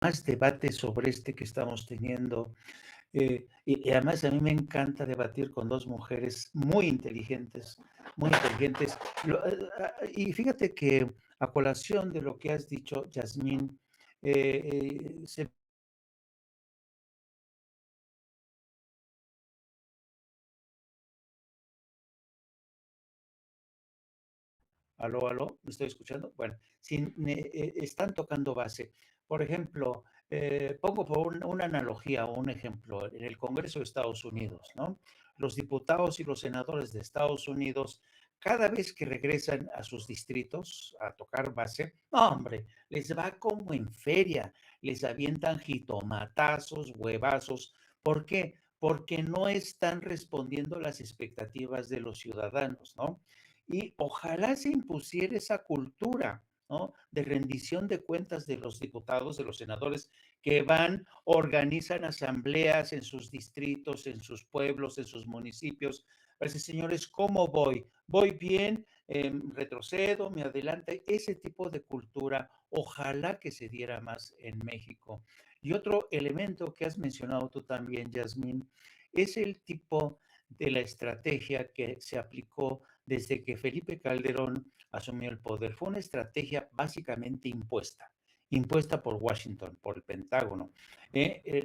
más debate sobre este que estamos teniendo. Y además a mí me encanta debatir con dos mujeres muy inteligentes, muy inteligentes. Y fíjate que a colación de lo que has dicho, Yasmín, se... Aló, aló, ¿me estoy escuchando? Bueno, están tocando base. Por ejemplo, pongo por una analogía o un ejemplo, en el Congreso de Estados Unidos, ¿no? Los diputados y los senadores de Estados Unidos, cada vez que regresan a sus distritos a tocar base, no, hombre, les va como en feria, les avientan jitomatazos, huevazos. ¿Por qué? Porque no están respondiendo a las expectativas de los ciudadanos, ¿no? Y ojalá se impusiera esa cultura, ¿no? De rendición de cuentas de los diputados, de los senadores que van, organizan asambleas en sus distritos, en sus pueblos, en sus municipios. Parece, señores, ¿cómo voy? ¿Voy bien? ¿Retrocedo? ¿Me adelanta? Ese tipo de cultura, ojalá que se diera más en México. Y otro elemento que has mencionado tú también, Yasmín, es el tipo de la estrategia que se aplicó desde que Felipe Calderón asumió el poder. Fue una estrategia básicamente impuesta por Washington, por el Pentágono.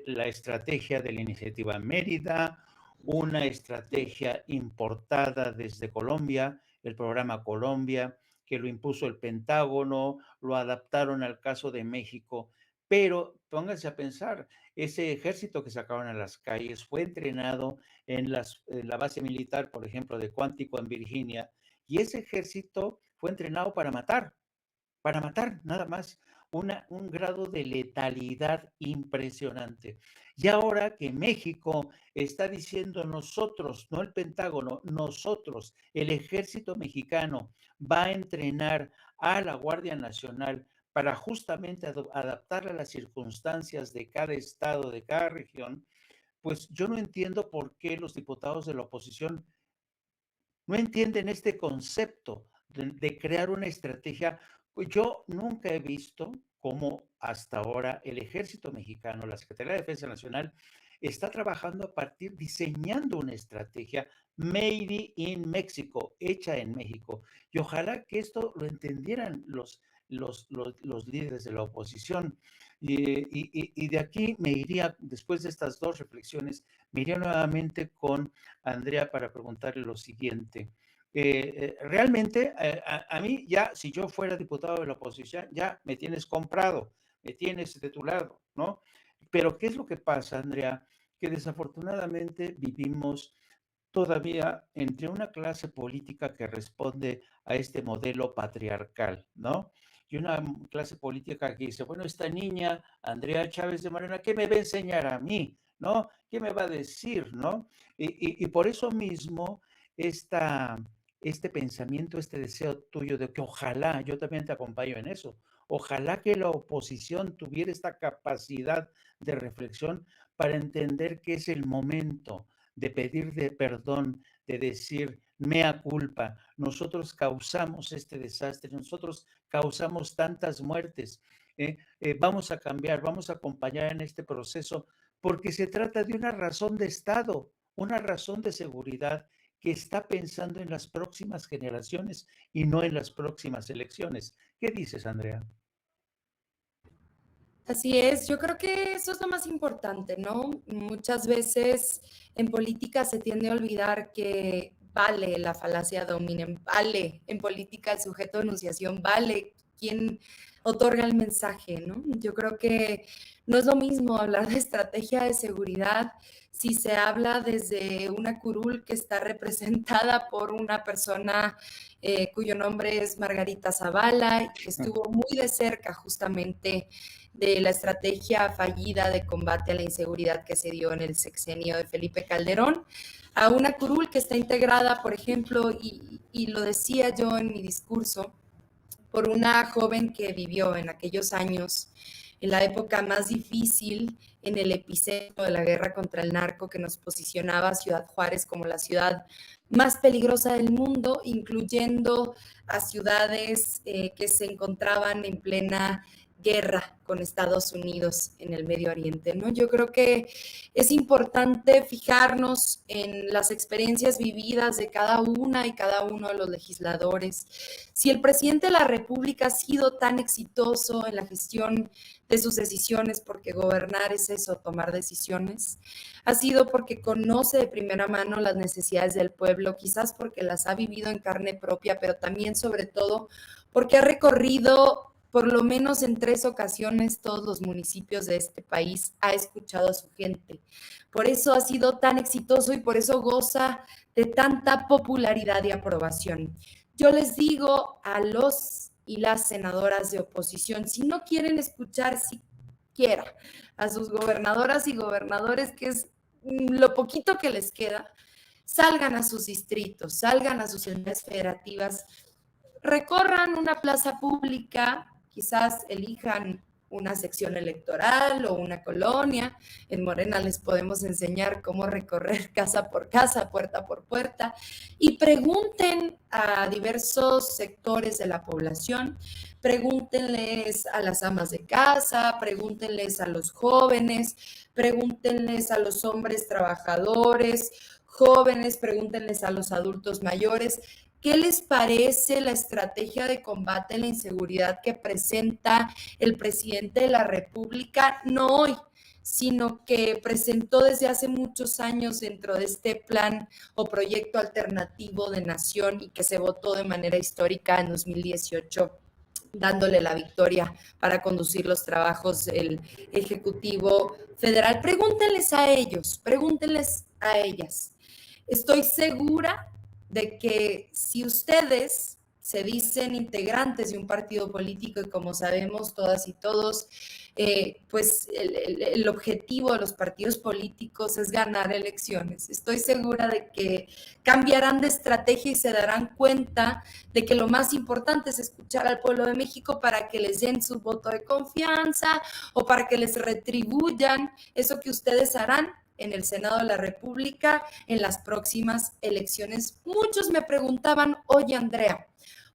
La estrategia de la iniciativa Mérida, una estrategia importada desde Colombia, el programa Colombia, que lo impuso el Pentágono, lo adaptaron al caso de México. Pero pónganse a pensar, ese ejército que sacaron a las calles fue entrenado en la base militar, por ejemplo, de Quantico en Virginia, y ese ejército fue entrenado para matar, nada más. Un grado de letalidad impresionante. Y ahora que México está diciendo nosotros, no el Pentágono, nosotros, el ejército mexicano va a entrenar a la Guardia Nacional para justamente adaptar a las circunstancias de cada estado, de cada región, pues yo no entiendo por qué los diputados de la oposición no entienden este concepto de crear una estrategia. Pues yo nunca he visto cómo hasta ahora el ejército mexicano, la Secretaría de Defensa Nacional, está trabajando a partir, diseñando una estrategia made in México, hecha en México. Y ojalá que esto lo entendieran los líderes de la oposición. Y de aquí me iría, después de estas dos reflexiones, me iría nuevamente con Andrea para preguntarle lo siguiente. Realmente, a mí ya, si yo fuera diputado de la oposición, ya me tienes comprado, me tienes de tu lado, ¿no? Pero ¿qué es lo que pasa, Andrea? Que desafortunadamente vivimos todavía entre una clase política que responde a este modelo patriarcal, ¿no? Y una clase política que dice, bueno, esta niña, Andrea Chávez de Morena, ¿qué me va a enseñar a mí? ¿No? ¿Qué me va a decir? ¿No? Y por eso mismo, esta, este pensamiento, este deseo tuyo de que ojalá, yo también te acompaño en eso, ojalá que la oposición tuviera esta capacidad de reflexión para entender que es el momento de pedir de perdón, de decir, mea culpa, nosotros causamos este desastre, nosotros causamos tantas muertes, vamos a cambiar, vamos a acompañar en este proceso, porque se trata de una razón de Estado, una razón de seguridad que está pensando en las próximas generaciones y no en las próximas elecciones. ¿Qué dices, Andrea? Así es, yo creo que eso es lo más importante, ¿no? Muchas veces en política se tiende a olvidar que vale la falacia dominen, vale en política el sujeto de enunciación, vale quien otorga el mensaje, ¿no? Yo creo que no es lo mismo hablar de estrategia de seguridad si se habla desde una curul que está representada por una persona cuyo nombre es Margarita Zavala, que estuvo muy de cerca justamente de la estrategia fallida de combate a la inseguridad que se dio en el sexenio de Felipe Calderón, a una curul que está integrada, por ejemplo, y lo decía yo en mi discurso, por una joven que vivió en aquellos años, en la época más difícil, en el epicentro de la guerra contra el narco, que nos posicionaba a Ciudad Juárez como la ciudad más peligrosa del mundo, incluyendo a ciudades que se encontraban en plena guerra con Estados Unidos en el Medio Oriente, ¿no? Yo creo que es importante fijarnos en las experiencias vividas de cada una y cada uno de los legisladores. Si el presidente de la República ha sido tan exitoso en la gestión de sus decisiones, porque gobernar es eso, tomar decisiones, ha sido porque conoce de primera mano las necesidades del pueblo, quizás porque las ha vivido en carne propia, pero también, sobre todo, porque ha recorrido por lo menos en 3 ocasiones todos los municipios de este país, ha escuchado a su gente. Por eso ha sido tan exitoso y por eso goza de tanta popularidad y aprobación. Yo les digo a los y las senadoras de oposición, si no quieren escuchar siquiera a sus gobernadoras y gobernadores, que es lo poquito que les queda, salgan a sus distritos, salgan a sus entidades federativas, recorran una plaza pública, quizás elijan una sección electoral o una colonia. En Morena les podemos enseñar cómo recorrer casa por casa, puerta por puerta, y pregunten a diversos sectores de la población, pregúntenles a las amas de casa, pregúntenles a los jóvenes, pregúntenles a los hombres trabajadores, jóvenes, pregúntenles a los adultos mayores. ¿Qué les parece la estrategia de combate a la inseguridad que presenta el presidente de la República? No hoy, sino que presentó desde hace muchos años dentro de este plan o proyecto alternativo de nación y que se votó de manera histórica en 2018, dándole la victoria para conducir los trabajos del Ejecutivo Federal. Pregúntenles a ellos, pregúntenles a ellas. Estoy segura de que si ustedes se dicen integrantes de un partido político y como sabemos todas y todos, pues el objetivo de los partidos políticos es ganar elecciones. Estoy segura de que cambiarán de estrategia y se darán cuenta de que lo más importante es escuchar al pueblo de México para que les den su voto de confianza o para que les retribuyan eso que ustedes harán en el Senado de la República en las próximas elecciones. Muchos me preguntaban, oye Andrea,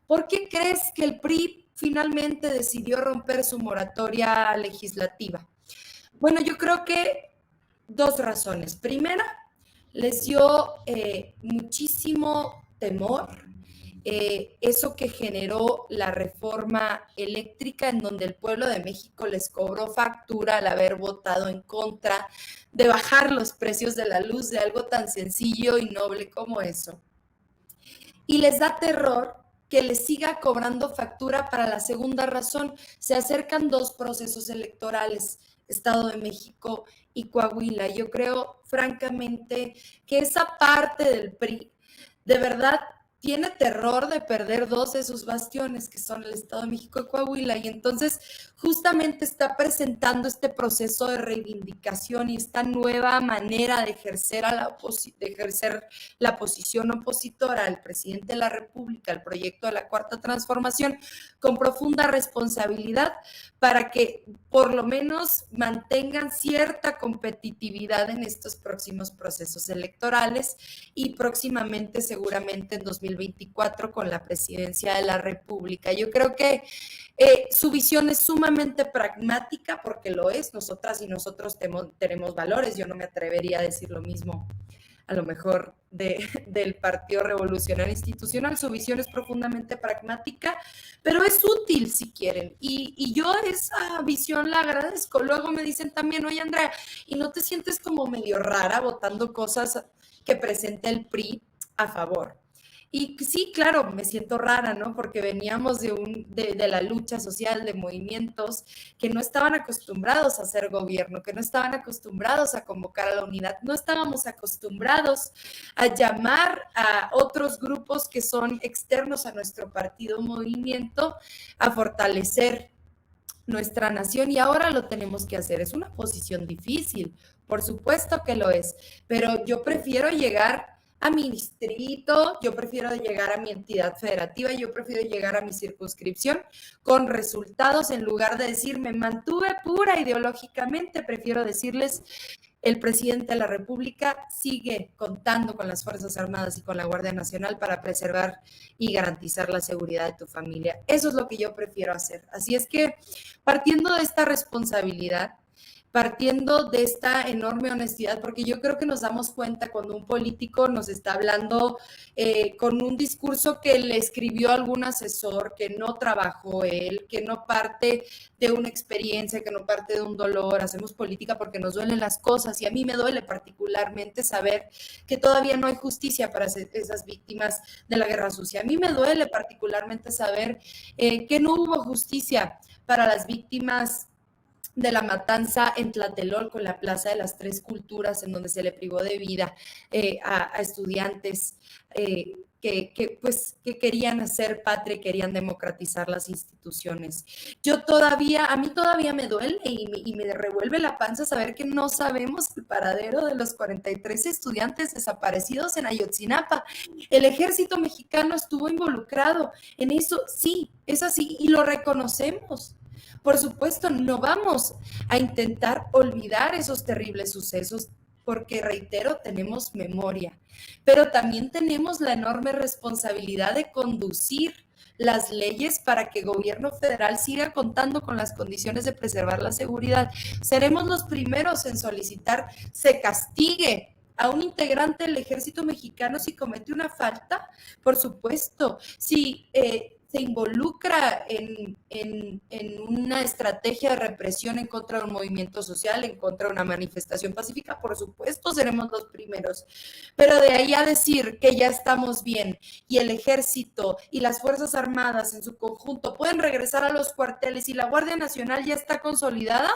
¿por qué crees que el PRI finalmente decidió romper su moratoria legislativa? Bueno, yo creo que 2 razones. Primera, les dio muchísimo temor eso que generó la reforma eléctrica, en donde el pueblo de México les cobró factura al haber votado en contra de bajar los precios de la luz, de algo tan sencillo y noble como eso. Y les da terror que les siga cobrando factura para la segunda razón. Se acercan 2 procesos electorales, Estado de México y Coahuila. Yo creo, francamente, que esa parte del PRI de verdad tiene terror de perder 2 de sus bastiones, que son el Estado de México y Coahuila, y entonces justamente está presentando este proceso de reivindicación y esta nueva manera de ejercer, la posición opositora al presidente de la República, al proyecto de la Cuarta Transformación, con profunda responsabilidad para que por lo menos mantengan cierta competitividad en estos próximos procesos electorales y próximamente, seguramente en 2024, con la presidencia de la República. Yo creo que su visión es sumamente pragmática, porque lo es. Nosotras y nosotros tenemos valores. Yo no me atrevería a decir lo mismo a lo mejor del Partido Revolucionario Institucional. Su visión es profundamente pragmática, pero es útil si quieren. Y yo esa visión la agradezco. Luego me dicen también, oye Andrea, ¿y no te sientes como medio rara votando cosas que presenta el PRI a favor? Y sí, claro, me siento rara, ¿no? Porque veníamos de la lucha social, de movimientos que no estaban acostumbrados a hacer gobierno, que no estaban acostumbrados a convocar a la unidad, no estábamos acostumbrados a llamar a otros grupos que son externos a nuestro partido o movimiento a fortalecer nuestra nación, y ahora lo tenemos que hacer. Es una posición difícil, por supuesto que lo es, pero yo prefiero llegar a mi distrito, yo prefiero llegar a mi entidad federativa, yo prefiero llegar a mi circunscripción con resultados, en lugar de decir me mantuve pura ideológicamente. Prefiero decirles el presidente de la República sigue contando con las Fuerzas Armadas y con la Guardia Nacional para preservar y garantizar la seguridad de tu familia. Eso es lo que yo prefiero hacer. Así es que, partiendo de esta responsabilidad, partiendo de esta enorme honestidad, porque yo creo que nos damos cuenta cuando un político nos está hablando con un discurso que le escribió algún asesor, que no trabajó él, que no parte de una experiencia, que no parte de un dolor. Hacemos política porque nos duelen las cosas, y a mí me duele particularmente saber que todavía no hay justicia para esas víctimas de la guerra sucia. A mí me duele particularmente saber que no hubo justicia para las víctimas de la matanza en Tlatelolco, con la Plaza de las Tres Culturas, en donde se le privó de vida a estudiantes que querían hacer patria y querían democratizar las instituciones. A mí todavía me duele y me revuelve la panza saber que no sabemos el paradero de los 43 estudiantes desaparecidos en Ayotzinapa. El ejército mexicano estuvo involucrado en eso, sí, es así, y lo reconocemos. Por supuesto, no vamos a intentar olvidar esos terribles sucesos porque, reitero, tenemos memoria, pero también tenemos la enorme responsabilidad de conducir las leyes para que el gobierno federal siga contando con las condiciones de preservar la seguridad. Seremos los primeros en solicitar se castigue a un integrante del ejército mexicano si comete una falta, por supuesto. Si se involucra en una estrategia de represión en contra de un movimiento social, en contra de una manifestación pacífica, por supuesto seremos los primeros. Pero de ahí a decir que ya estamos bien y el ejército y las Fuerzas Armadas en su conjunto pueden regresar a los cuarteles y la Guardia Nacional ya está consolidada,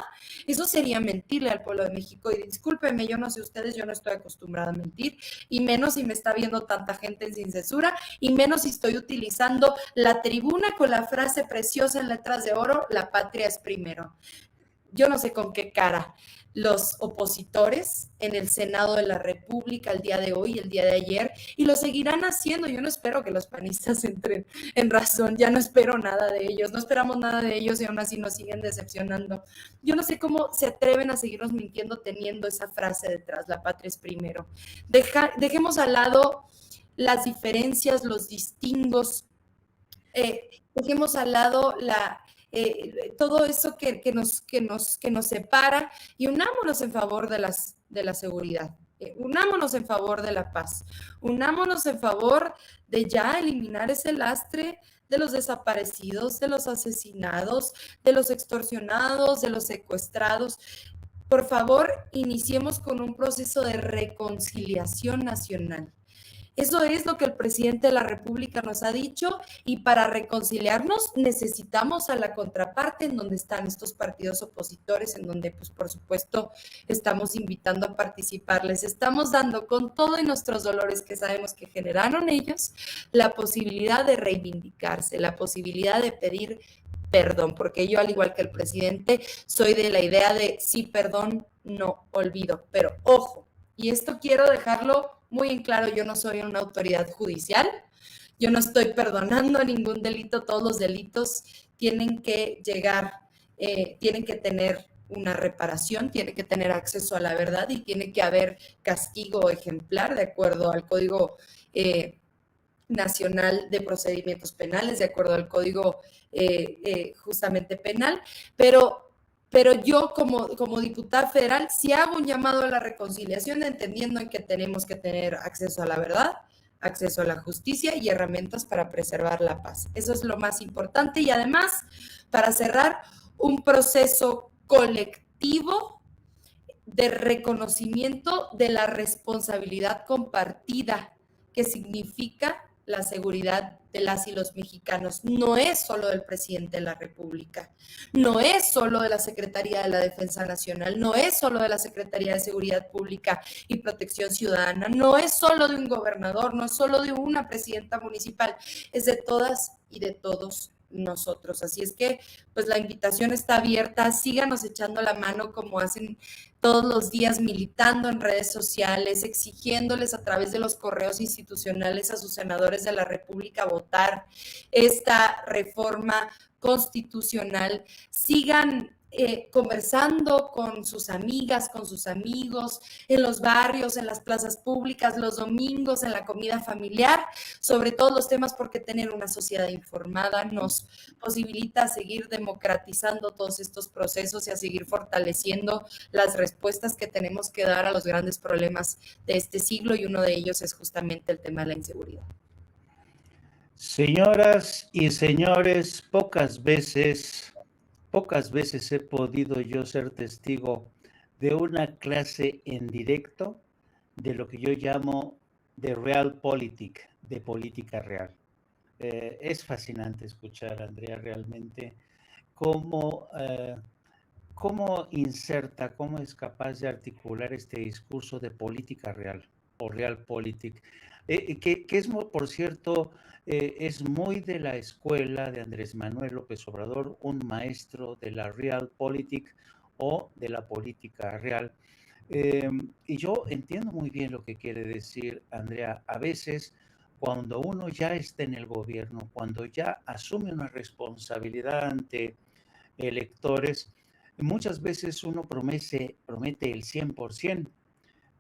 eso sería mentirle al pueblo de México. Y discúlpenme, yo no sé ustedes, yo no estoy acostumbrada a mentir, y menos si me está viendo tanta gente en Sin Censura, y menos si estoy utilizando la tribuna con la frase preciosa en letras de oro, la patria es primero. Yo no sé con qué cara los opositores en el Senado de la República el día de hoy, el día de ayer, y lo seguirán haciendo. Yo no espero que los panistas entren en razón, ya no espero nada de ellos, no esperamos nada de ellos y aún así nos siguen decepcionando. Yo no sé cómo se atreven a seguirnos mintiendo teniendo esa frase detrás, la patria es primero. Dejemos al lado las diferencias, los distingos, dejemos al lado todo eso que nos separa y unámonos en favor de la seguridad, unámonos en favor de la paz, unámonos en favor de ya eliminar ese lastre de los desaparecidos, de los asesinados, de los extorsionados, de los secuestrados. Por favor, iniciemos con un proceso de reconciliación nacional. Eso es lo que el presidente de la República nos ha dicho, y para reconciliarnos necesitamos a la contraparte, en donde están estos partidos opositores, en donde, pues, por supuesto, estamos invitando a participar. Les estamos dando, con todo y nuestros dolores que sabemos que generaron ellos, la posibilidad de reivindicarse, la posibilidad de pedir perdón, porque yo, al igual que el presidente, soy de la idea de sí, perdón, no olvido. Pero ojo, y esto quiero dejarlo muy en claro, yo no soy una autoridad judicial, yo no estoy perdonando ningún delito, todos los delitos tienen que llegar, tienen que tener una reparación, tiene que tener acceso a la verdad y tiene que haber castigo ejemplar de acuerdo al Código Nacional de Procedimientos Penales, de acuerdo al Código justamente penal, pero yo como diputada federal sí hago un llamado a la reconciliación, entendiendo en que tenemos que tener acceso a la verdad, acceso a la justicia y herramientas para preservar la paz. Eso es lo más importante, y además, para cerrar, un proceso colectivo de reconocimiento de la responsabilidad compartida que significa la seguridad de las y los mexicanos. No es solo del presidente de la República, no es solo de la Secretaría de la Defensa Nacional, no es solo de la Secretaría de Seguridad Pública y Protección Ciudadana, no es solo de un gobernador, no es solo de una presidenta municipal, es de todas y de todos nosotros. Así es que, pues, la invitación está abierta, síganos echando la mano como hacen todos los días, militando en redes sociales, exigiéndoles a través de los correos institucionales a sus senadores de la República votar esta reforma constitucional. Sigan conversando con sus amigas, con sus amigos, en los barrios, en las plazas públicas, los domingos, en la comida familiar, sobre todos los temas, porque tener una sociedad informada nos posibilita seguir democratizando todos estos procesos y a seguir fortaleciendo las respuestas que tenemos que dar a los grandes problemas de este siglo, y uno de ellos es justamente el tema de la inseguridad. Señoras y señores, pocas veces he podido yo ser testigo de una clase en directo de lo que yo llamo de realpolitik, de política real. Es fascinante escuchar a Andrea realmente cómo, cómo inserta, cómo es capaz de articular este discurso de política real o realpolitik, que es, por cierto, es muy de la escuela de Andrés Manuel López Obrador, un maestro de la realpolitik o de la política real. Y yo entiendo muy bien lo que quiere decir Andrea. A veces, cuando uno ya está en el gobierno, cuando ya asume una responsabilidad ante electores, muchas veces uno promete el 100%,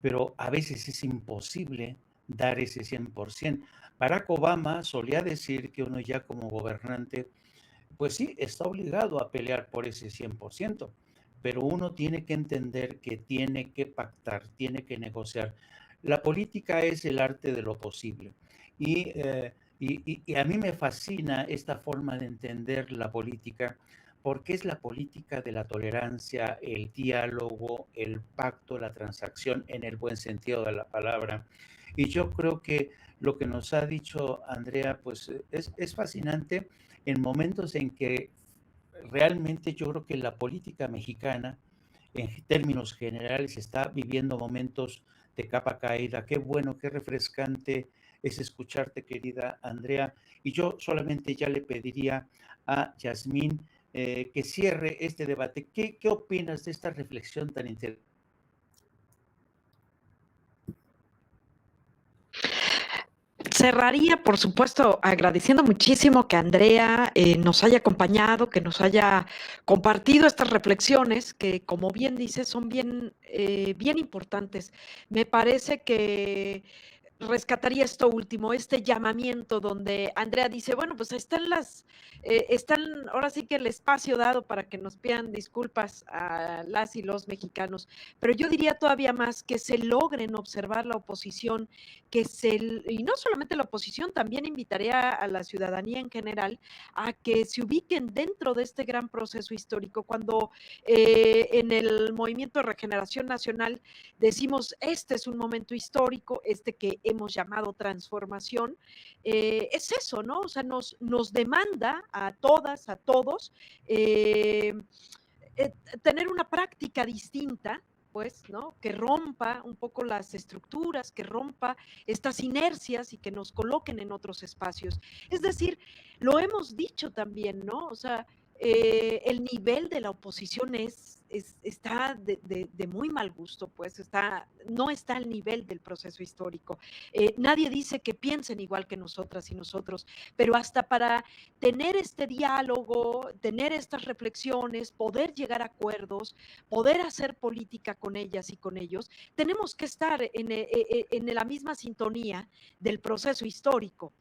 pero a veces es imposible dar ese 100%. Barack Obama solía decir que uno ya como gobernante, pues sí, está obligado a pelear por ese 100%, pero uno tiene que entender que tiene que pactar, tiene que negociar. La política es el arte de lo posible. Y a mí me fascina esta forma de entender la política, porque es la política de la tolerancia, el diálogo, el pacto, la transacción en el buen sentido de la palabra. Y yo creo que lo que nos ha dicho Andrea, pues es fascinante en momentos en que realmente yo creo que la política mexicana, en términos generales, está viviendo momentos de capa caída. Qué bueno, qué refrescante es escucharte, querida Andrea. Y yo solamente ya le pediría a Yasmín que cierre este debate. ¿Qué opinas de esta reflexión tan interesante? Cerraría, por supuesto, agradeciendo muchísimo que Andrea nos haya acompañado, que nos haya compartido estas reflexiones que, como bien dice, son bien importantes. Me parece que rescataría esto último, este llamamiento donde Andrea dice, bueno, pues están ahora sí que el espacio dado para que nos pidan disculpas a las y los mexicanos, pero yo diría todavía más que se logren observar la oposición, y no solamente la oposición, también invitaría a la ciudadanía en general a que se ubiquen dentro de este gran proceso histórico. Cuando en el Movimiento de Regeneración Nacional decimos, este es un momento histórico, este que hemos llamado transformación, es eso, ¿no? O sea, nos demanda a todas, a todos, eh, tener una práctica distinta, pues, ¿no? Que rompa un poco las estructuras, que rompa estas inercias y que nos coloquen en otros espacios. Es decir, lo hemos dicho también, ¿no? O sea, el nivel de la oposición está de muy mal gusto, pues no está al nivel del proceso histórico. Nadie dice que piensen igual que nosotras y nosotros, pero hasta para tener este diálogo, tener estas reflexiones, poder llegar a acuerdos, poder hacer política con ellas y con ellos, tenemos que estar en la misma sintonía del proceso histórico.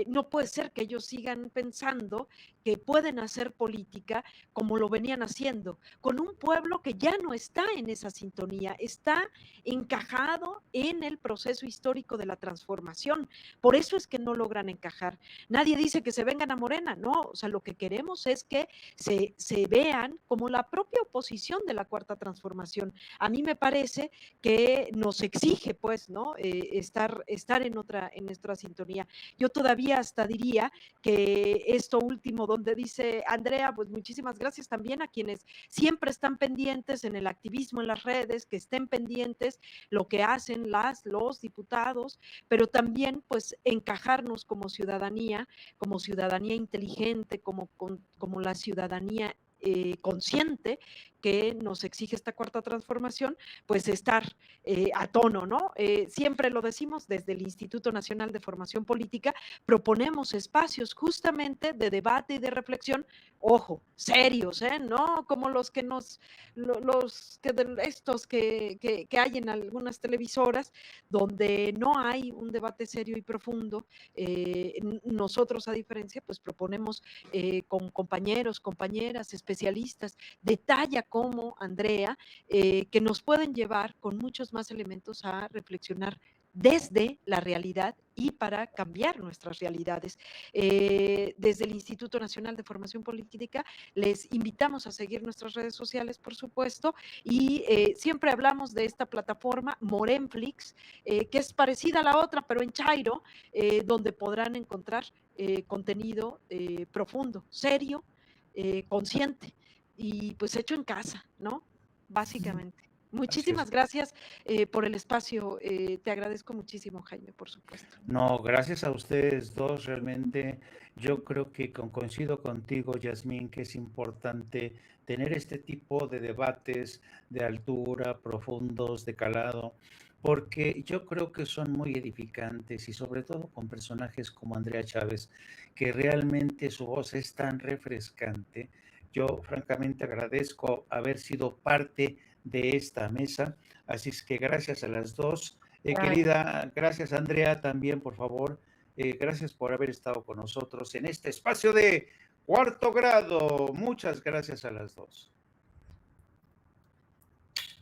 No puede ser que ellos sigan pensando que pueden hacer política como lo venían haciendo, con un pueblo que ya no está en esa sintonía, está encajado en el proceso histórico de la transformación. Por eso es que no logran encajar. Nadie dice que se vengan a Morena, no, o sea, lo que queremos es que se vean como la propia oposición de la Cuarta Transformación. A mí me parece que nos exige, pues, ¿no? Estar en nuestra sintonía. Yo todavía hasta diría que esto último donde dice Andrea, pues muchísimas gracias también a quienes siempre están pendientes en el activismo en las redes, que estén pendientes lo que hacen los diputados, pero también pues encajarnos como ciudadanía inteligente, como la ciudadanía consciente que nos exige esta cuarta transformación, pues estar a tono, ¿no? Siempre lo decimos desde el Instituto Nacional de Formación Política, proponemos espacios justamente de debate y de reflexión, ojo, serios, no como los que estos que hay en algunas televisoras, donde no hay un debate serio y profundo. Nosotros, a diferencia, pues proponemos con compañeros, compañeras, especialistas de talla como Andrea, que nos pueden llevar con muchos más elementos a reflexionar desde la realidad y para cambiar nuestras realidades. Desde el Instituto Nacional de Formación Política les invitamos a seguir nuestras redes sociales, por supuesto, y siempre hablamos de esta plataforma Morenflix, que es parecida a la otra, pero en Chairo, donde podrán encontrar contenido profundo, serio, consciente y pues hecho en casa, ¿no? Básicamente. Muchísimas gracias por el espacio. Te agradezco muchísimo, Jaime, por supuesto. No, gracias a ustedes dos. Realmente yo creo que coincido contigo, Yasmín, que es importante tener este tipo de debates de altura, profundos, de calado, porque yo creo que son muy edificantes y sobre todo con personajes como Andrea Chávez, que realmente su voz es tan refrescante. Yo francamente agradezco haber sido parte de esta mesa, así es que gracias a las dos. Querida, gracias Andrea también, por favor. Gracias por haber estado con nosotros en este espacio de Cuarto Grado. Muchas gracias a las dos.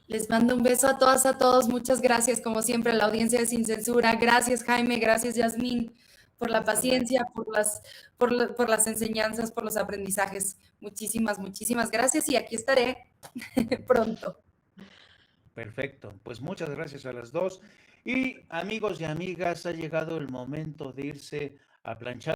Les mando un beso a todas, a todos. Muchas gracias, como siempre, a la audiencia de Sin Censura. Gracias, Jaime. Gracias, Yasmín, por la paciencia, por las enseñanzas, por los aprendizajes. Muchísimas, muchísimas gracias y aquí estaré pronto. Perfecto, pues muchas gracias a las dos. Y amigos y amigas, ha llegado el momento de irse a planchar.